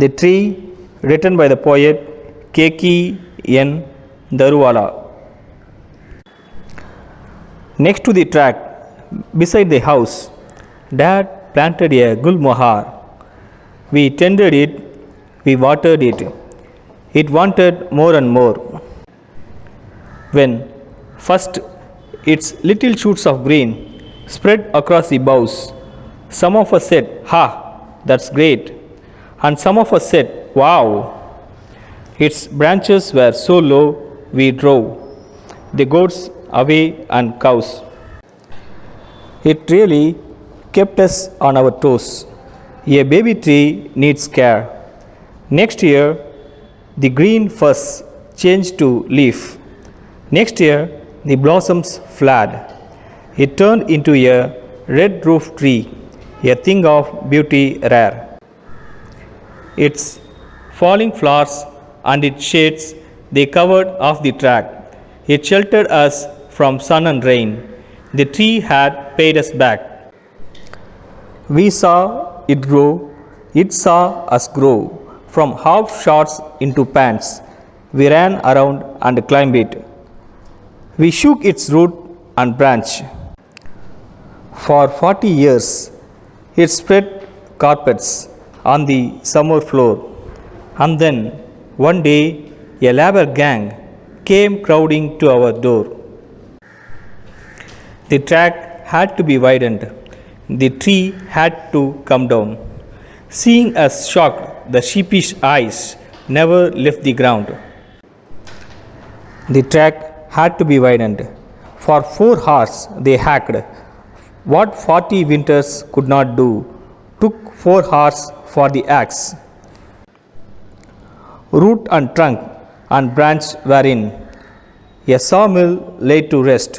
The Tree, written by the poet K.K. N. Daruvala. Next to the track, beside the house, Dad planted a gulmohar. We tended it, we watered it. It wanted more and more. When first its little shoots of green spread across the boughs, some of us said, "Ha, that's great." And some of us said, "Wow." Its branches were so low we drove the goats away and cows. It really kept us on our toes. A baby tree needs care. Next year, the green fuss changed to leaf. Next year, the blossoms flared. It turned into a red roof tree, a thing of beauty rare. Its falling flowers and its shades, they covered off the track. It sheltered us from sun and rain. The tree had paid us back. We saw it grow, it saw us grow, from half shorts into pants. We ran around and climbed it. We shook its root and branch. For 40 years, it spread carpets on the summer floor. And then, one day, a labor gang came crowding to our door. The track had to be widened. The tree had to come down. Seeing us shocked, the sheepish eyes never left the ground. The track had to be widened. For 4 hours they hacked. What 40 winters could not do took 4 hours for the axe. Root and trunk and branch were in. A sawmill lay to rest.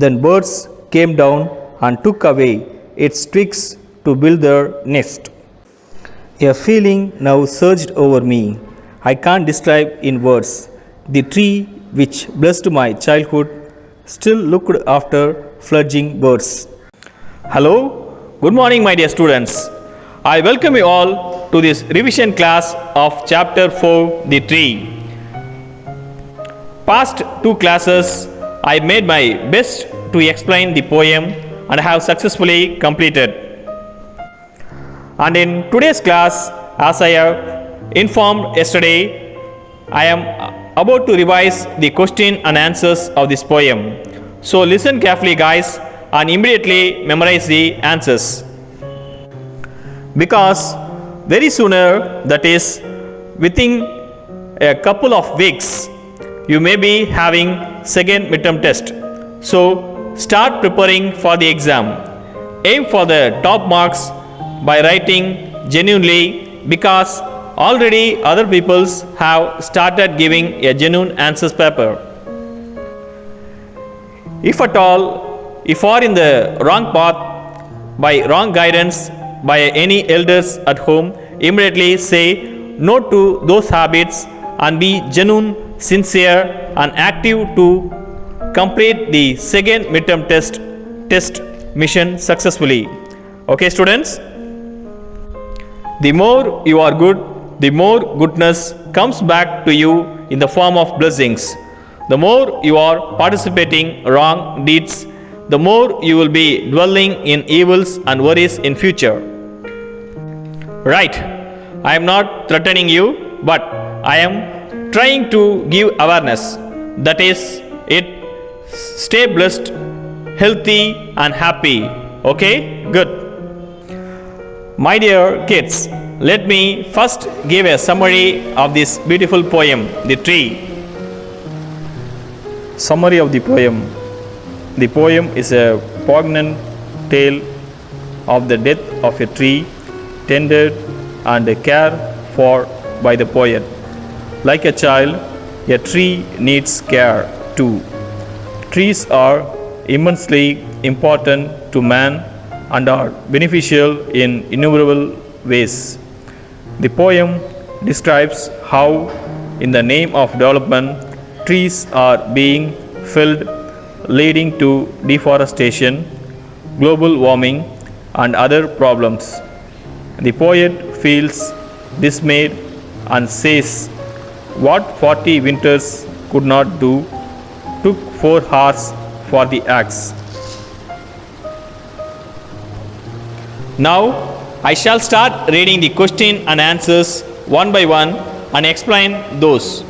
Then birds came down and took away its twigs to build their nest. A feeling now surged over me. I can't describe in words. The tree which blessed my childhood still looked after fledgling birds. Hello, good morning my dear students. I welcome you all to this revision class of chapter 4, The Tree. Past 2 classes I made my best to explain the poem and have successfully completed. And in today's class, as I have informed yesterday, I am about to revise the question and answers of this poem. So listen carefully guys and immediately memorize the answers. Because very sooner, that is within a couple of weeks, you may be having second midterm test. So start preparing for the exam. Aim for the top marks by writing genuinely, because already other peoples have started giving a genuine answers paper. If at all, if you are in the wrong path by wrong guidance by any elders at home, immediately say no to those habits and be genuine, sincere and active to complete the second midterm test mission successfully. Okay students? The more you are good, the more goodness comes back to you in the form of blessings. The more you are participating wrong deeds, the more you will be dwelling in evils and worries in future. Right, I am not threatening you, but I am trying to give awareness. That is it. Stay blessed, healthy and happy. Okay, good. My dear kids, let me first give a summary of this beautiful poem, The Tree. Summary of the poem. The poem is a poignant tale of the death of a tree tended and cared for by the poet. Like a child, a tree needs care too. Trees are immensely important to man and are beneficial in innumerable ways. The poem describes how, in the name of development, trees are being felled, leading to deforestation, global warming, and other problems. The poet feels dismayed, and says, what 40 winters could not do, took 4 hours for the axe. Now I shall start reading the question and answers one by one and explain those.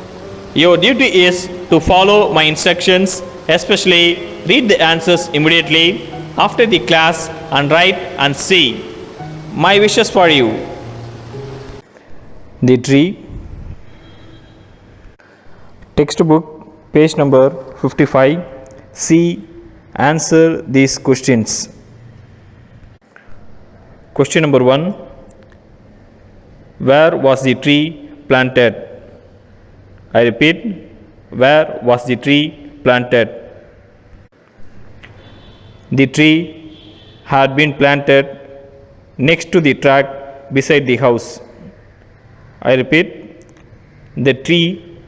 Your duty is to follow my instructions, especially read the answers immediately after the class and write and see. My wishes for you. The tree. Textbook, page number 55. C. Answer these questions. Question number 1. Where was the tree planted? I repeat, where was the tree planted? The tree had been planted next to the track beside the house. I repeat, the tree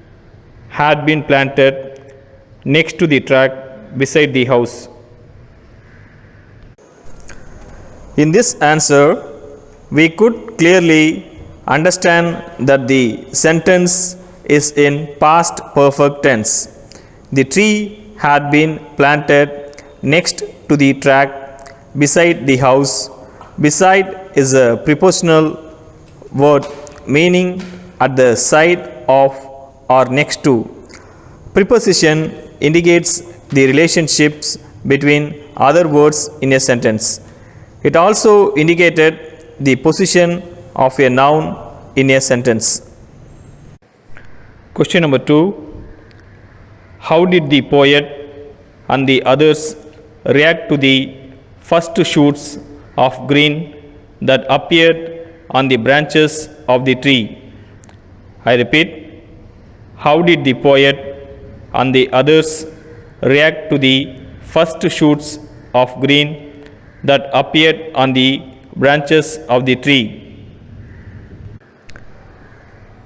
had been planted next to the track beside the house. In this answer, we could clearly understand that the sentence is in past perfect tense. The tree had been planted next to the track beside the house. Beside is a prepositional word meaning at the side of or next to. Preposition indicates the relationships between other words in a sentence. It also indicated the position of a noun in a sentence. Question number 2. How did the poet and the others react to the first shoots of green that appeared on the branches of the tree? I repeat, how did the poet and the others react to the first shoots of green that appeared on the branches of the tree?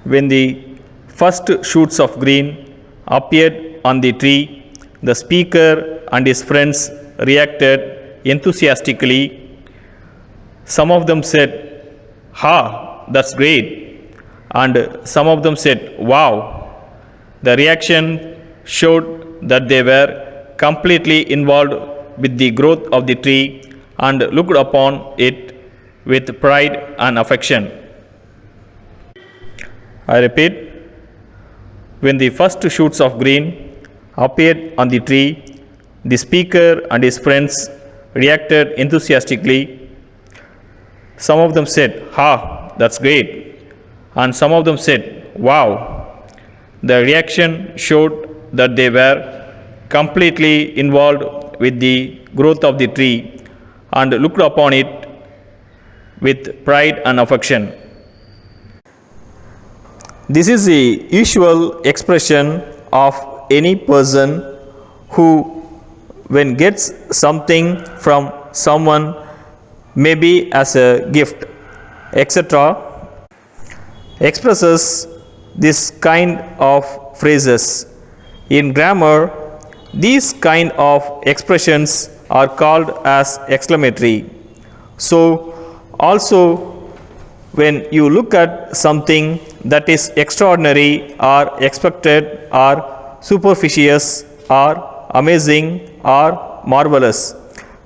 When the first shoots of green appeared on the tree, the speaker and his friends reacted enthusiastically. Some of them said, "Ha, that's great," and some of them said, "Wow." The reaction showed that they were completely involved with the growth of the tree and looked upon it with pride and affection. I repeat, when the first shoots of green appeared on the tree, the speaker and his friends reacted enthusiastically. Some of them said, "Ha, that's great," and some of them said, "Wow." The reaction showed that they were completely involved with the growth of the tree and looked upon it with pride and affection. This is the usual expression of any person who, when gets something from someone, maybe as a gift, etc., expresses this kind of phrases. In grammar, these kind of expressions are called as exclamatory. So also when you look at something that is extraordinary or expected or superstitious or amazing or marvelous,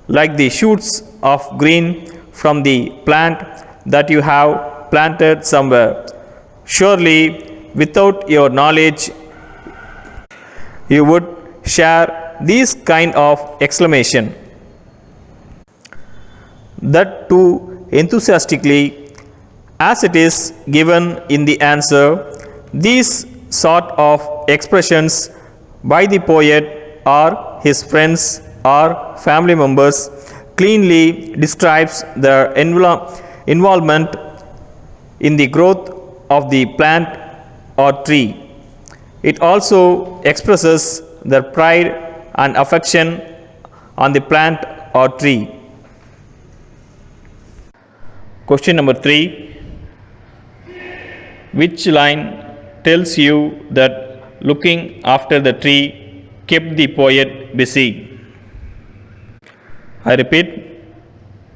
like the shoots of green from the plant that you have planted somewhere, surely without your knowledge you would share these kind of exclamation, that too enthusiastically, as it is given in the answer. These sort of expressions by the poet or his friends or family members cleanly describes their involvement in the growth of the plant or tree. It also expresses their pride and affection on the plant or tree. Question number 3. Which line tells you that looking after the tree kept the poet busy? I repeat,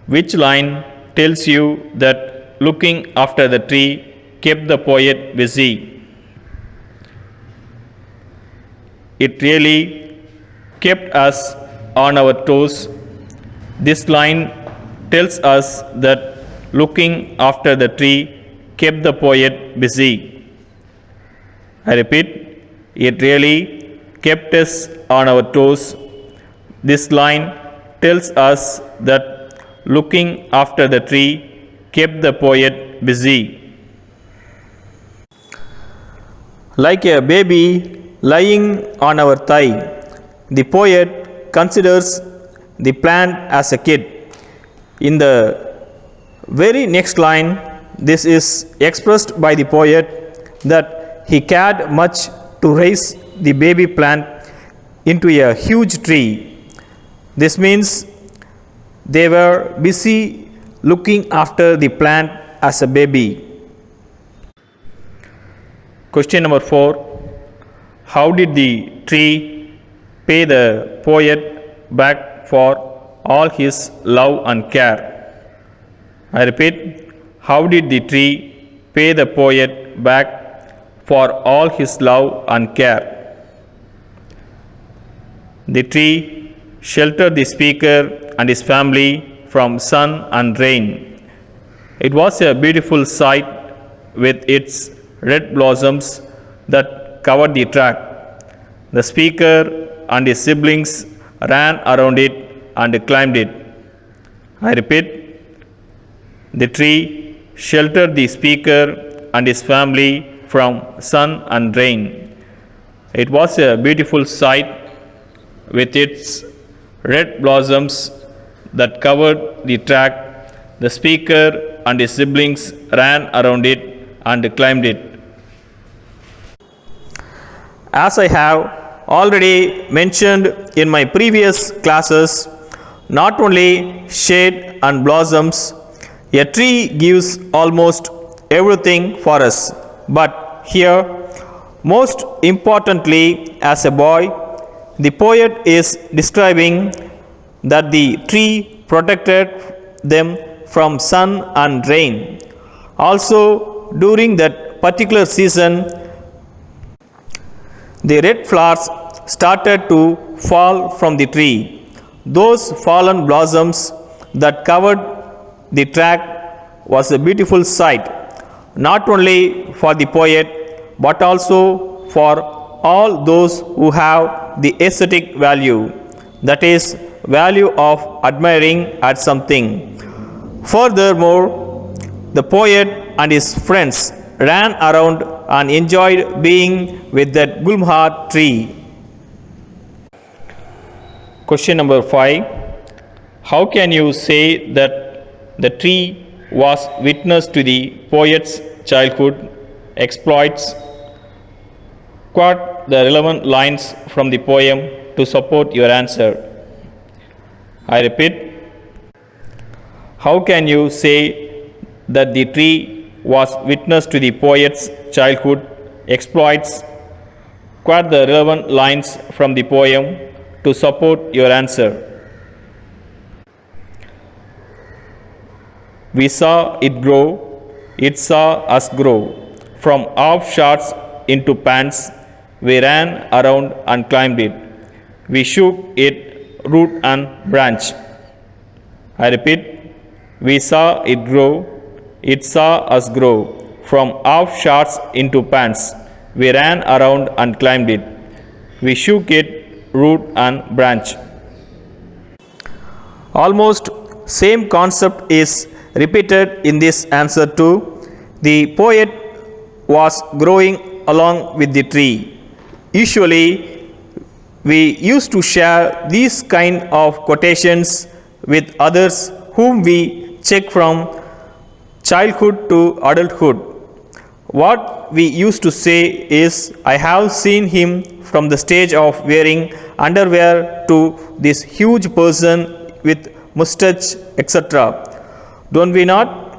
which line tells you that looking after the tree kept the poet busy. It really kept us on our toes. This line tells us that looking after the tree kept the poet busy. I repeat, it really kept us on our toes. This line tells us that looking after the tree kept the poet busy. Like a baby lying on our thigh, the poet considers the plant as a kid. In the very next line, this is expressed by the poet that he cared much to raise the baby plant into a huge tree. This means they were busy looking after the plant as a baby. Question number 4. How did the tree pay the poet back for all his love and care? I repeat, how did the tree pay the poet back for all his love and care? The tree sheltered the speaker and his family from sun and rain. It was a beautiful sight with its red blossoms that covered the track. The speaker and his siblings ran around it and climbed it. I repeat, the tree sheltered the speaker and his family from sun and rain. It was a beautiful sight with its red blossoms that covered the track. The speaker and his siblings ran around it and climbed it. As I have already mentioned in my previous classes, not only shade and blossoms, a tree gives almost everything for us. But here, most importantly, as a boy, the poet is describing that the tree protected them from sun and rain. Also, during that particular season, the red flowers started to fall from the tree. Those fallen blossoms that covered the track was a beautiful sight, not only for the poet but also for all those who have the aesthetic value, that is, value of admiring at something. Furthermore, the poet and his friends ran around and enjoyed being with that Gulmohar tree. Question number 5. How can you say that the tree was witness to the poet's childhood exploits? Quote the relevant lines from the poem to support your answer. I repeat, how can you say that the tree was witness to the poet's childhood exploits? Quote the relevant lines from the poem to support your answer. We saw it grow, it saw us grow. From off shorts into pants, we ran around and climbed it. We shook it root and branch. I repeat, we saw it grow, it saw us grow. From off shorts into pants, we ran around and climbed it. We shook it root and branch. Almost same concept is repeated in this answer too. The poet was growing along with the tree. Usually, we used to share these kind of quotations with others whom we check from childhood to adulthood. What we used to say is, I have seen him from the stage of wearing underwear to this huge person with mustache, etc. Don't we not?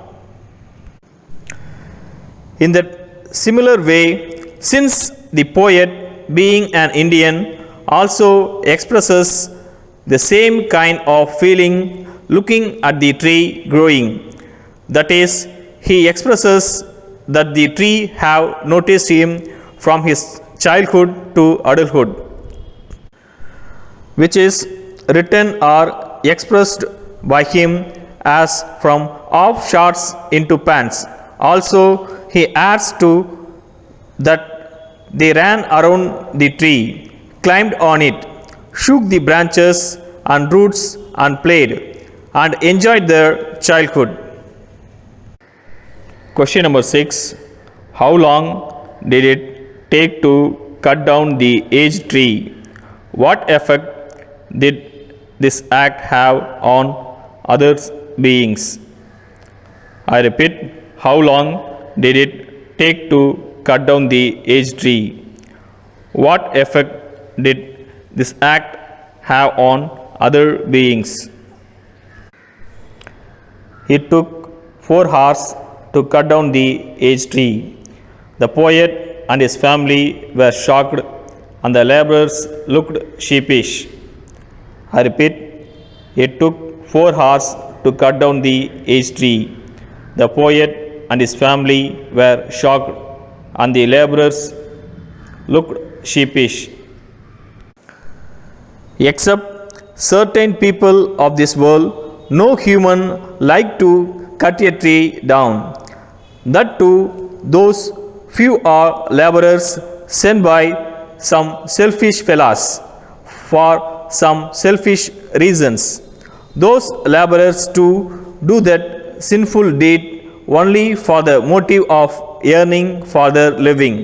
In that similar way, since the poet, being an Indian, also expresses the same kind of feeling looking at the tree growing. That is, he expresses that the tree have noticed him from his childhood to adulthood, which is written or expressed by him as from off shorts into pants. Also, he adds to that they ran around the tree, climbed on it, shook the branches and roots and played and enjoyed their childhood. Question number 6. How long did it take to cut down the aged tree? What effect did this act have on other beings? I repeat, how long did it take to cut down the aged tree? What effect did this act have on other beings? It took 4 hours to cut down the aged tree. The poet and his family were shocked, and the laborers looked sheepish. I repeat, it took 4 hours to cut down the aged tree. The poet and his family were shocked, and the laborers looked sheepish. Except certain people of this world, no human like to cut a tree down. That too, those few are laborers sent by some selfish fellows for some selfish reasons. Those laborers too do that sinful deed only for the motive of earning for their living.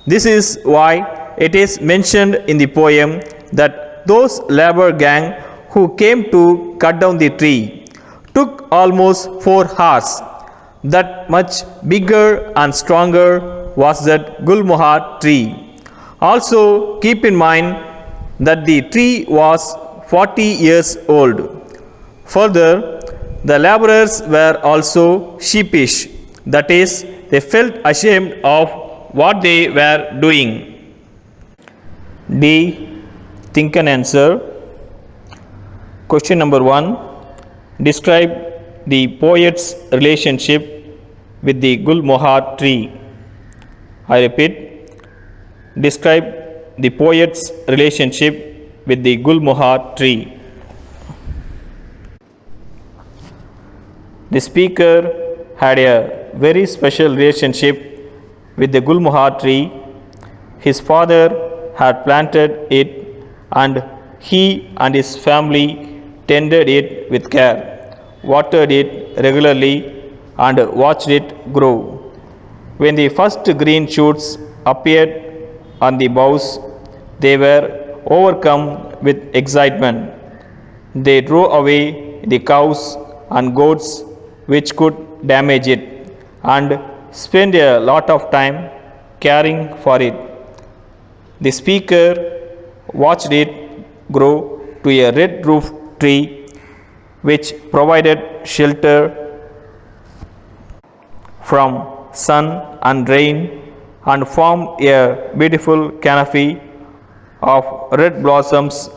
This is why it is mentioned in the poem that those labor gang who came to cut down the tree took almost 4 hours. That much bigger and stronger was that Gulmohar tree. Also keep in mind that the tree was 40 years old. Further, the laborers were also sheepish, that is, they felt ashamed of what they were doing. D. Think and answer. Question number 1. Describe the poet's relationship with the Gulmohar tree. I repeat, describe the poet's relationship with the Gulmohar tree. The speaker had a very special relationship with the Gulmohar tree. His father had planted it, and he and his family tended it with care, watered it regularly, and watched it grow. When the first green shoots appeared on the boughs, they were overcome with excitement. They drove away the cows and goats which could damage it, and spent a lot of time caring for it. The speaker watched it grow to a red roof tree which provided shelter from sun and rain and formed a beautiful canopy of red blossoms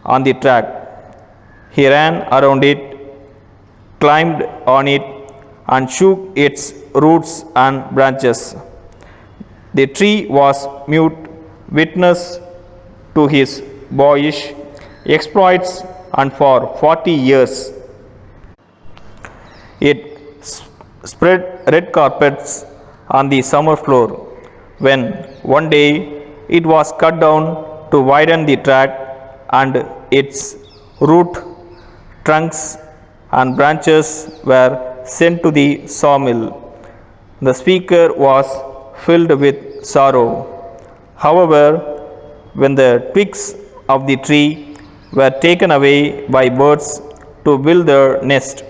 on the track. He ran around it, climbed on it, and shook its roots and branches. The tree was mute witness to his boyish exploits, and for 40 years it spread red carpets on the summer floor. When one day it was cut down to widen the track, and its root, trunks, and branches were sent to the sawmill, the speaker was filled with sorrow. However, when the twigs of the tree were taken away by birds to build their nest,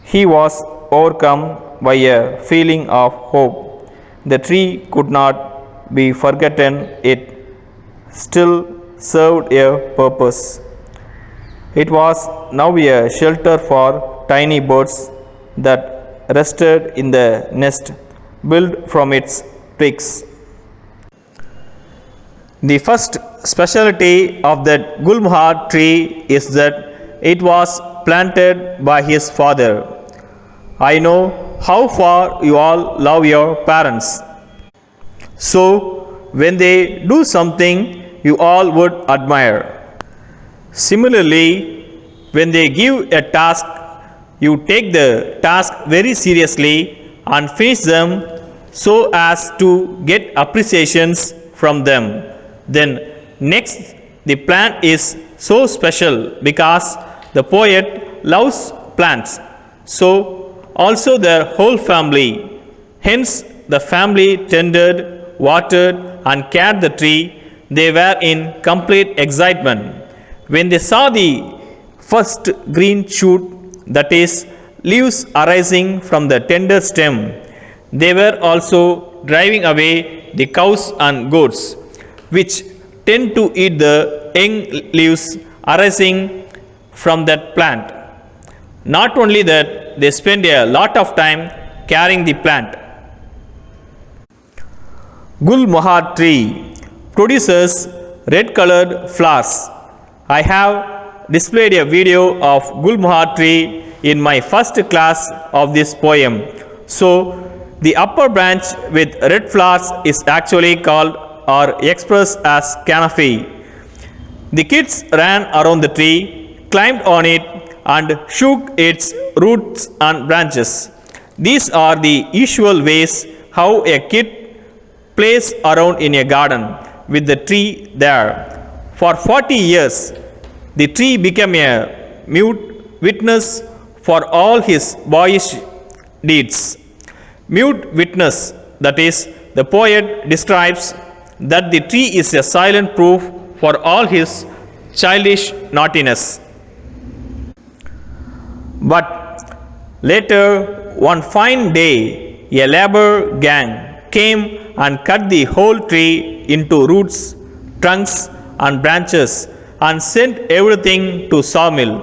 he was overcome by a feeling of hope. The tree could not be forgotten, it still served a purpose. It was now a shelter for tiny birds that rested in the nest built from its twigs. The first specialty of that Gulmohar tree is that it was planted by his father. I know how far you all love your parents. So, when they do something you all would admire. Similarly, when they give a task, you take the task very seriously and finish them so as to get appreciations from them. Then, next, the plant is so special because the poet loves plants. So, also their whole family. Hence, the family tended, watered, and cared the tree. They were in complete excitement. When they saw the first green shoot, that is, leaves arising from the tender stem, they were also driving away the cows and goats, which tend to eat the young leaves arising from that plant. Not only that, they spend a lot of time carrying the plant. Gulmohar tree produces red colored flowers. I have displayed a video of Gulmohar tree in my first class of this poem. So, the upper branch with red flowers is actually called or expressed as canopy. The kids ran around the tree, climbed on it, and shook its roots and branches. These are the usual ways how a kid plays around in a garden with the tree there. For 40 years, the tree became a mute witness for all his boyish deeds. Mute witness, that is, the poet describes that the tree is a silent proof for all his childish naughtiness. But later, one fine day, a labor gang came and cut the whole tree into roots, trunks, and branches and sent everything to sawmill.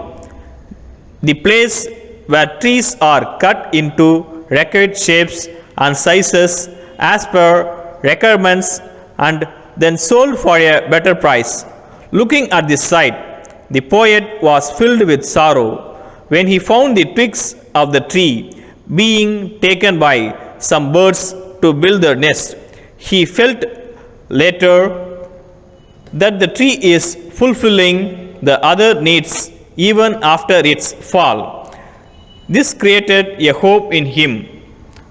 The place where trees are cut into record shapes and sizes as per requirements and then sold for a better price. Looking at this sight, the poet was filled with sorrow when he found the twigs of the tree being taken by some birds to build their nest. He felt later that the tree is fulfilling the other needs even after its fall. This created a hope in him.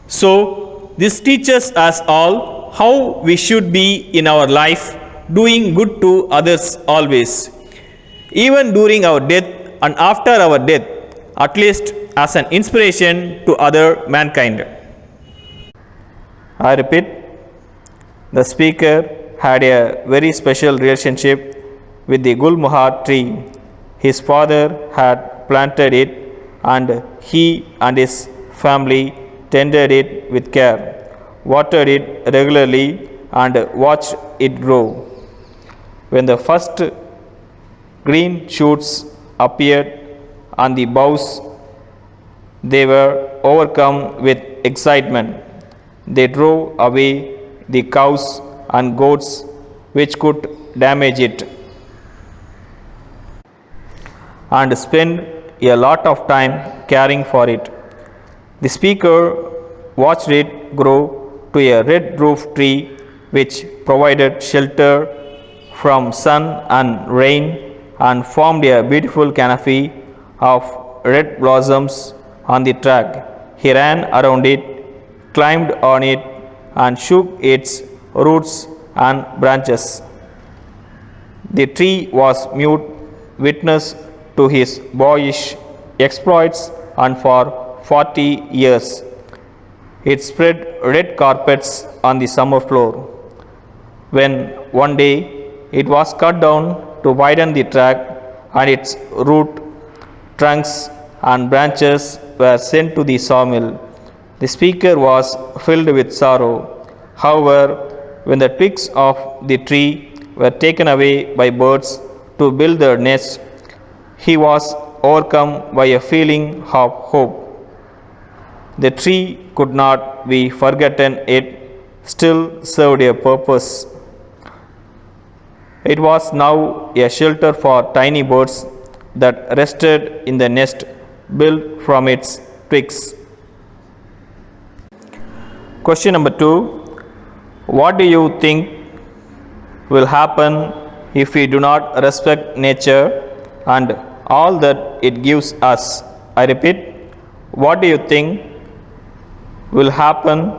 So, this teaches us all how we should be in our life, doing good to others always, even during our death and after our death, at least as an inspiration to other mankind. I repeat, the speaker had a very special relationship with the Gulmohar tree. His father had planted it and he and his family tended it with care, watered it regularly and watched it grow. When the first green shoots appeared on the boughs, they were overcome with excitement. They drove away the cows and goats which could damage it, and spent a lot of time caring for it. The speaker watched it grow to a red roof tree which provided shelter from sun and rain and formed a beautiful canopy of red blossoms on the track. He ran around it, climbed on it, and shook its roots and branches. The tree was mute witness to his boyish exploits, and for 40 years it spread red carpets on the summer floor. When one day it was cut down to widen the track, and its root, trunks, and branches were sent to the sawmill, the speaker was filled with sorrow. However, when the twigs of the tree were taken away by birds to build their nests, he was overcome by a feeling of hope. The tree could not be forgotten, it still served a purpose. It was now a shelter for tiny birds that rested in the nest built from its twigs. Question number 2. What do you think will happen if we do not respect nature and all that it gives us? I repeat, what do you think will happen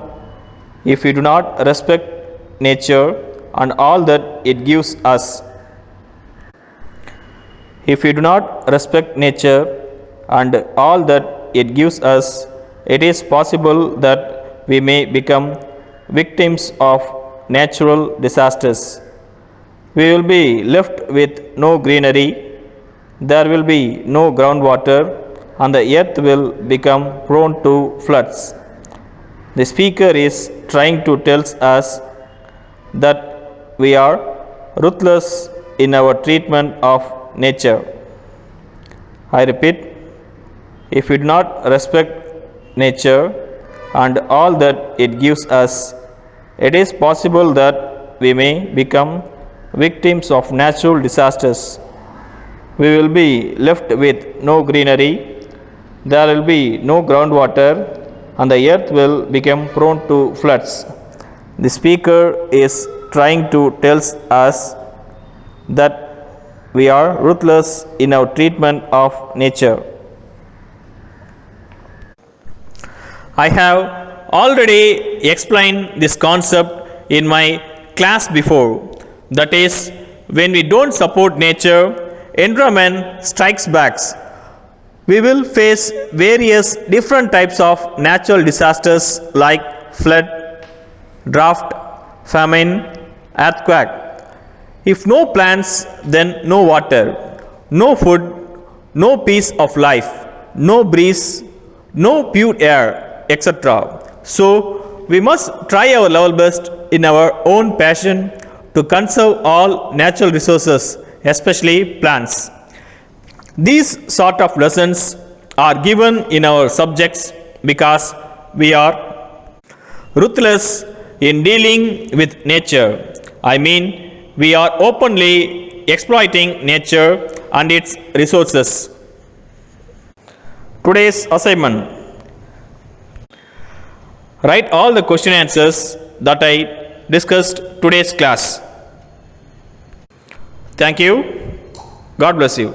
if we do not respect nature and all that it gives us? If we do not respect nature and all that it gives us, it is possible that we may become victims of natural disasters. We will be left with no greenery, there will be no groundwater, and the earth will become prone to floods. The speaker is trying to tell us that we are ruthless in our treatment of nature. I repeat, if we do not respect nature and all that it gives us, it is possible that we may become victims of natural disasters. We will be left with no greenery, there will be no groundwater, and the earth will become prone to floods. The speaker is trying to tell us that we are ruthless in our treatment of nature. I have already explained this concept in my class before. That is, when we don't support nature, environment strikes back. We will face various different types of natural disasters like flood, drought, famine, earthquake. If no plants, then no water, no food, no peace of life, no breeze, no pure air, etc. So, we must try our level best in our own passion to conserve all natural resources, especially plants. These sort of lessons are given in our subjects because we are ruthless in dealing with nature. I mean, we are openly exploiting nature and its resources. Today's assignment: write all the question answers that I discussed today's class. Thank you. God bless you.